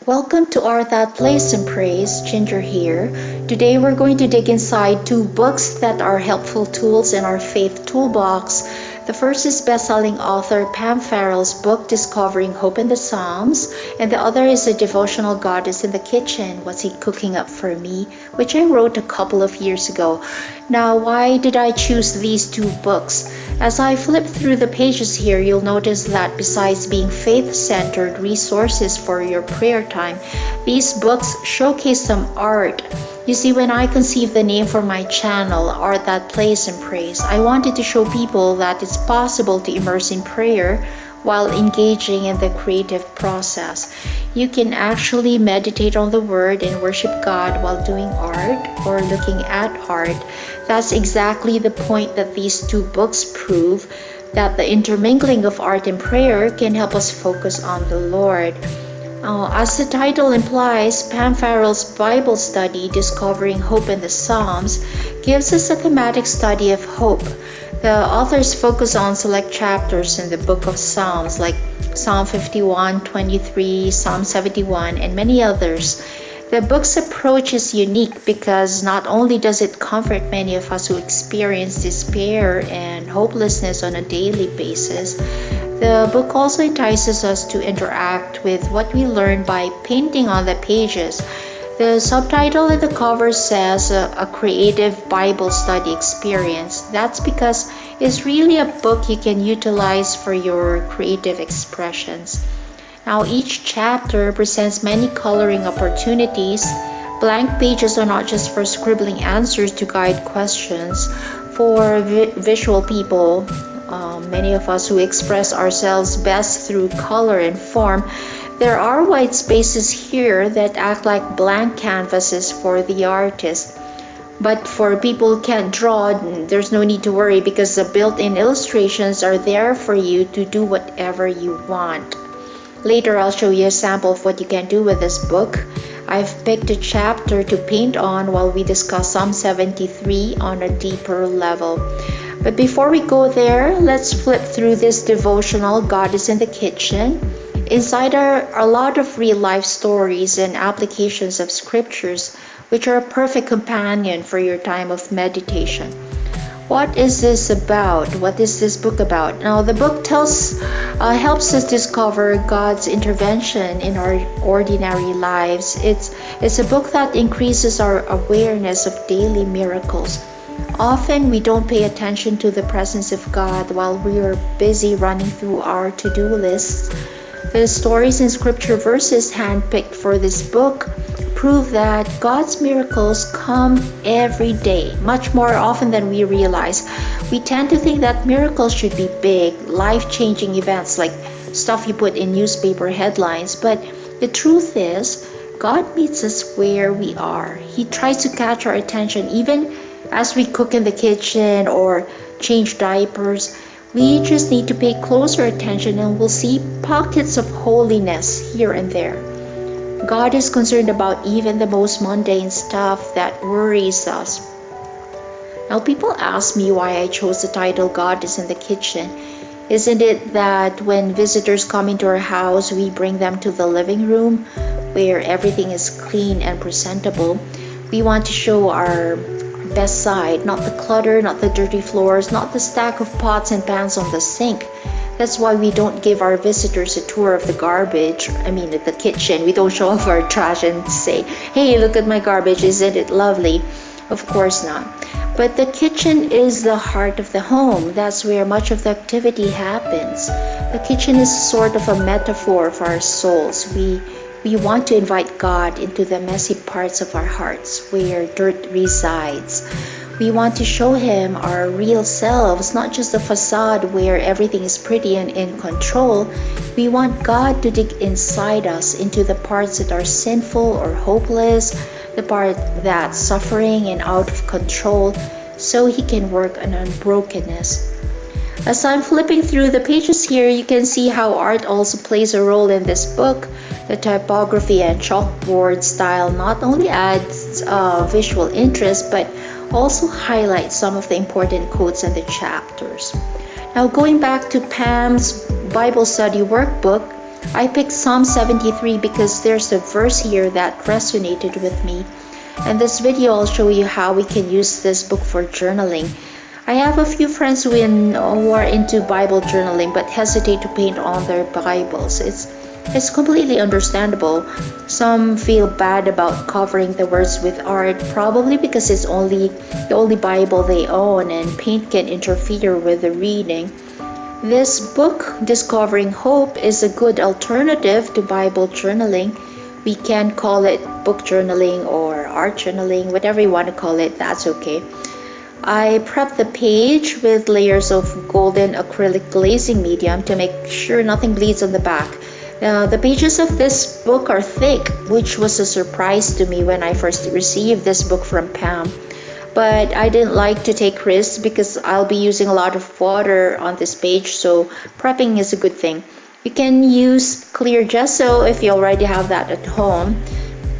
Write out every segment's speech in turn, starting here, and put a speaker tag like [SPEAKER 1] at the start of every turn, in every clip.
[SPEAKER 1] Welcome to Art That Plays and Praise. Ginger here. Today we're going to dig inside two books that are helpful tools in our faith toolbox. The first is best-selling author Pam Farrel's book Discovering Hope in the Psalms, and the other is a devotional God is in the Kitchen, What's He Cooking Up for Me, which I wrote a couple of years ago. Now, why did I choose these two books? As I flip through the pages here, you'll notice that besides being faith-centered resources for your prayer time, these books showcase some art. You see, when I conceived the name for my channel, Art That Plays and Prays, I wanted to show people that it's possible to immerse in prayer while engaging in the creative process. You can actually meditate on the Word and worship God while doing art or looking at art. That's exactly the point that these two books prove, that the intermingling of art and prayer can help us focus on the Lord. As the title implies, Pam Farrel's Bible study, Discovering Hope in the Psalms, gives us a thematic study of hope. The authors focus on select chapters in the book of Psalms, like Psalm 51, 23, Psalm 71, and many others. The book's approach is unique because not only does it comfort many of us who experience despair and hopelessness on a daily basis, the book also entices us to interact with what we learn by painting on the pages. The subtitle in the cover says a creative Bible study experience. That's because it's really a book you can utilize for your creative expressions. Now, each chapter presents many coloring opportunities. Blank pages are not just for scribbling answers to guide questions. For visual people, many of us who express ourselves best through color and form, there are white spaces here that act like blank canvases for the artist. But for people who can't draw, there's no need to worry because the built-in illustrations are there for you to do whatever you want. Later, I'll show you a sample of what you can do with this book. I've picked a chapter to paint on while we discuss Psalm 73 on a deeper level. But before we go there, let's flip through this devotional, God is in the Kitchen. Inside are a lot of real-life stories and applications of scriptures, which are a perfect companion for your time of meditation. What is this about? What is this book about? Now, the book helps us discover God's intervention in our ordinary lives. It's a book that increases our awareness of daily miracles. Often we don't pay attention to the presence of God while we are busy running through our to-do lists. The stories and scripture verses handpicked for this book prove that God's miracles come every day, much more often than we realize. We tend to think that miracles should be big, life-changing events like stuff you put in newspaper headlines, but the truth is, God meets us where we are. He tries to catch our attention even as we cook in the kitchen or change diapers. We just need to pay closer attention and we'll see pockets of holiness here and there. God is concerned about even the most mundane stuff that worries us. Now, people ask me why I chose the title God is in the Kitchen. Isn't it that when visitors come into our house, we bring them to the living room where everything is clean and presentable? We want to show our best side, not the clutter, not the dirty floors, not the stack of pots and pans on the sink. That's why we don't give our visitors a tour of the the kitchen. We don't show off our trash and say, hey, look at my garbage, isn't it lovely? Of course not. But the kitchen is the heart of the home. That's where much of the activity happens. The kitchen is sort of a metaphor for our souls. We want to invite God into the messy parts of our hearts where dirt resides. We want to show Him our real selves, not just the facade where everything is pretty and in control. We want God to dig inside us into the parts that are sinful or hopeless, the part that's suffering and out of control, so He can work on unbrokenness. As I'm flipping through the pages here, you can see how art also plays a role in this book. The typography and chalkboard style not only adds visual interest, but also highlights some of the important quotes in the chapters. Now, going back to Pam's Bible study workbook, I picked Psalm 73 because there's a verse here that resonated with me. In this video, I'll show you how we can use this book for journaling. I have a few friends who are into Bible journaling but hesitate to paint on their Bibles. It's completely understandable. Some feel bad about covering the words with art, probably because it's the only Bible they own and paint can interfere with the reading. This book, Discovering Hope, is a good alternative to Bible journaling. We can call it book journaling or art journaling, whatever you want to call it, that's okay. I prepped the page with layers of golden acrylic glazing medium to make sure nothing bleeds on the back. The pages of this book are thick, which was a surprise to me when I first received this book from Pam. But I didn't like to take risks because I'll be using a lot of water on this page, so prepping is a good thing. You can use clear gesso if you already have that at home.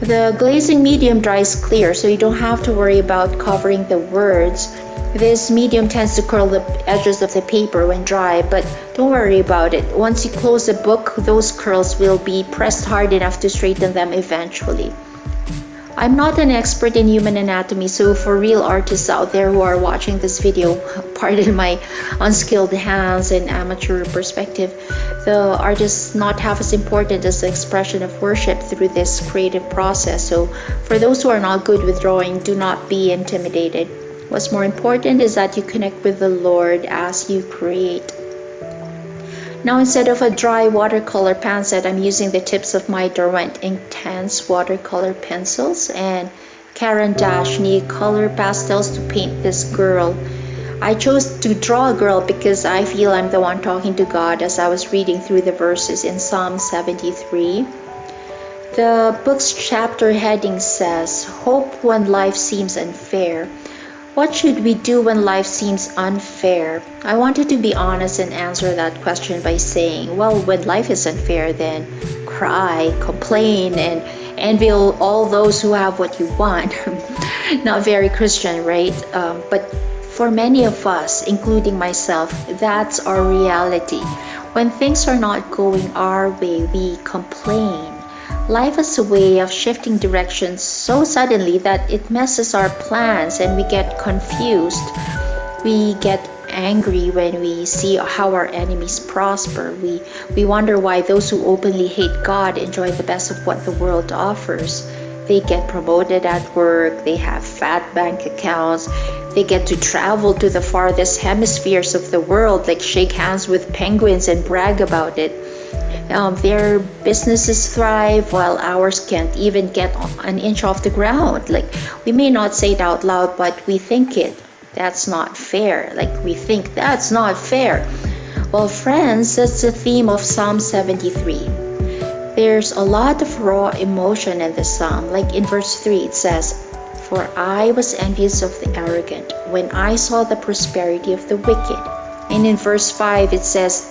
[SPEAKER 1] The glazing medium dries clear, so you don't have to worry about covering the words. This medium tends to curl the edges of the paper when dry, but don't worry about it. Once you close the book, those curls will be pressed hard enough to straighten them eventually. I'm not an expert in human anatomy, so for real artists out there who are watching this video, pardon my unskilled hands and amateur perspective, the art is not half as important as the expression of worship through this creative process. So for those who are not good with drawing, do not be intimidated. What's more important is that you connect with the Lord as you create. Now, instead of a dry watercolor pen set, I'm using the tips of my Derwent Intense watercolor pencils and Caran d'Ache color pastels to paint this girl. I chose to draw a girl because I feel I'm the one talking to God as I was reading through the verses in Psalm 73. The book's chapter heading says, Hope when life seems unfair. What should we do when life seems unfair? I wanted to be honest and answer that question by saying, well, when life is unfair, then cry, complain, and envy all those who have what you want. Not very Christian, right? But for many of us, including myself, that's our reality. When things are not going our way, we complain. Life is a way of shifting directions so suddenly that it messes our plans and we get confused. We get angry when we see how our enemies prosper. We wonder why those who openly hate God enjoy the best of what the world offers. They get promoted at work, they have fat bank accounts, they get to travel to the farthest hemispheres of the world, like shake hands with penguins and brag about it. Their businesses thrive while ours can't even get an inch off the ground. Like, we may not say it out loud, but we think it. That's not fair. Like, we think that's not fair. Well, friends, that's the theme of Psalm 73. There's a lot of raw emotion in the psalm. Like in verse 3, it says, For I was envious of the arrogant when I saw the prosperity of the wicked. And in verse 5, it says,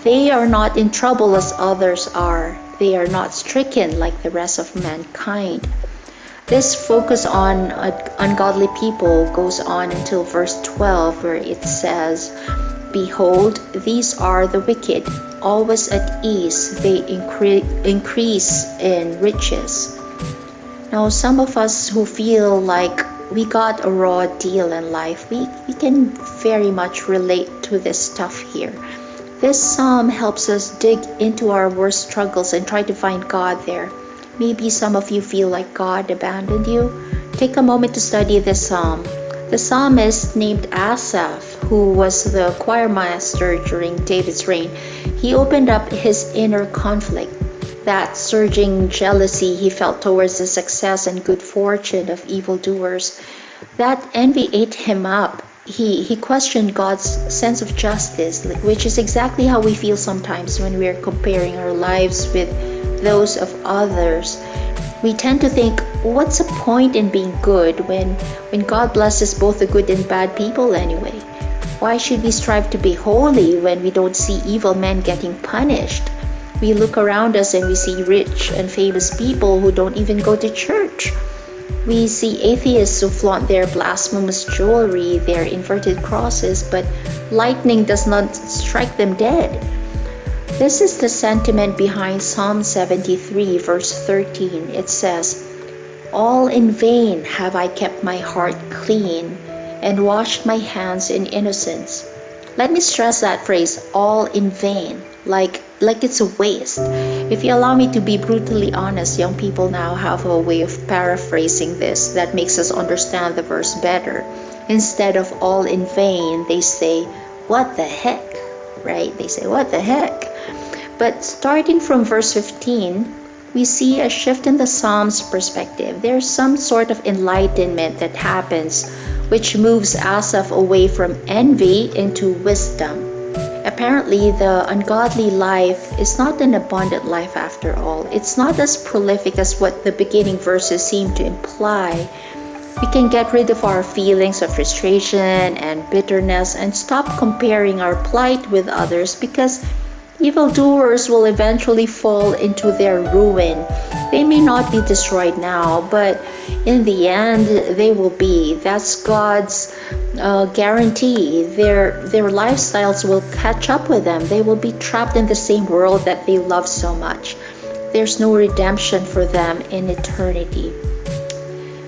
[SPEAKER 1] They are not in trouble as others are. They are not stricken like the rest of mankind. This focus on ungodly people goes on until verse 12, where it says, Behold, these are the wicked, always at ease, they increase in riches. Now, some of us who feel like we got a raw deal in life, we can very much relate to this stuff here. This psalm helps us dig into our worst struggles and try to find God there. Maybe some of you feel like God abandoned you. Take a moment to study this psalm. The psalmist named Asaph, who was the choir master during David's reign, he opened up his inner conflict, that surging jealousy he felt towards the success and good fortune of evildoers. That envy ate him up. He questioned God's sense of justice, which is exactly how we feel sometimes when we're comparing our lives with those of others. We tend to think, what's the point in being good when God blesses both the good and bad people anyway? Why should we strive to be holy when we don't see evil men getting punished? We look around us and we see rich and famous people who don't even go to church. We see atheists who flaunt their blasphemous jewelry, their inverted crosses, but lightning does not strike them dead. This is the sentiment behind Psalm 73, verse 13. It says, "All in vain have I kept my heart clean and washed my hands in innocence." Let me stress that phrase, all in vain, like it's a waste. If you allow me to be brutally honest, young people now have a way of paraphrasing this that makes us understand the verse better. Instead of all in vain, they say, "What the heck?" Right? They say, "What the heck?" But starting from verse 15, we see a shift in the Psalm's perspective. There's some sort of enlightenment that happens, which moves Asaph away from envy into wisdom. Apparently, the ungodly life is not an abundant life after all. It's not as prolific as what the beginning verses seem to imply. We can get rid of our feelings of frustration and bitterness and stop comparing our plight with others, because evildoers will eventually fall into their ruin. They may not be destroyed now, but in the end, they will be. That's God's guarantee. Their lifestyles will catch up with them. They will be trapped in the same world that they love so much. There's no redemption for them in eternity.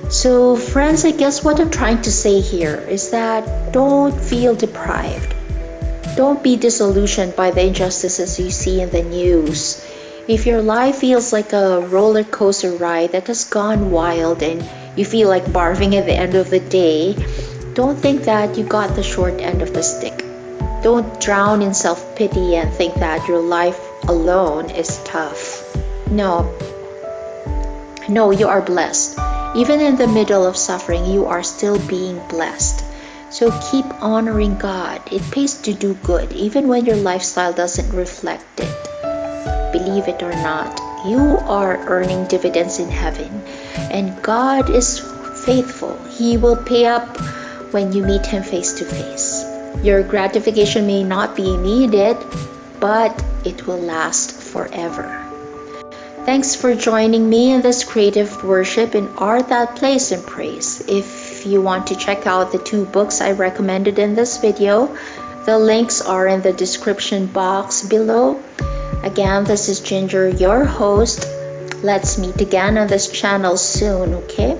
[SPEAKER 1] So, friends, I guess what I'm trying to say here is that don't feel deprived. Don't be disillusioned by the injustices you see in the news. If your life feels like a roller coaster ride that has gone wild and you feel like barfing at the end of the day, don't think that you got the short end of the stick. Don't drown in self-pity and think that your life alone is tough. No, you are blessed. Even in the middle of suffering, you are still being blessed. So keep honoring God. It pays to do good, even when your lifestyle doesn't reflect it. Believe it or not, you are earning dividends in heaven, and God is faithful. He will pay up when you meet Him face to face. Your gratification may not be immediate, but it will last forever. Thanks for joining me in this creative worship in Art That Plays and Prays. If you want to check out the 2 books I recommended in this video, the links are in the description box below. Again, this is Ginger, your host. Let's meet again on this channel soon, okay?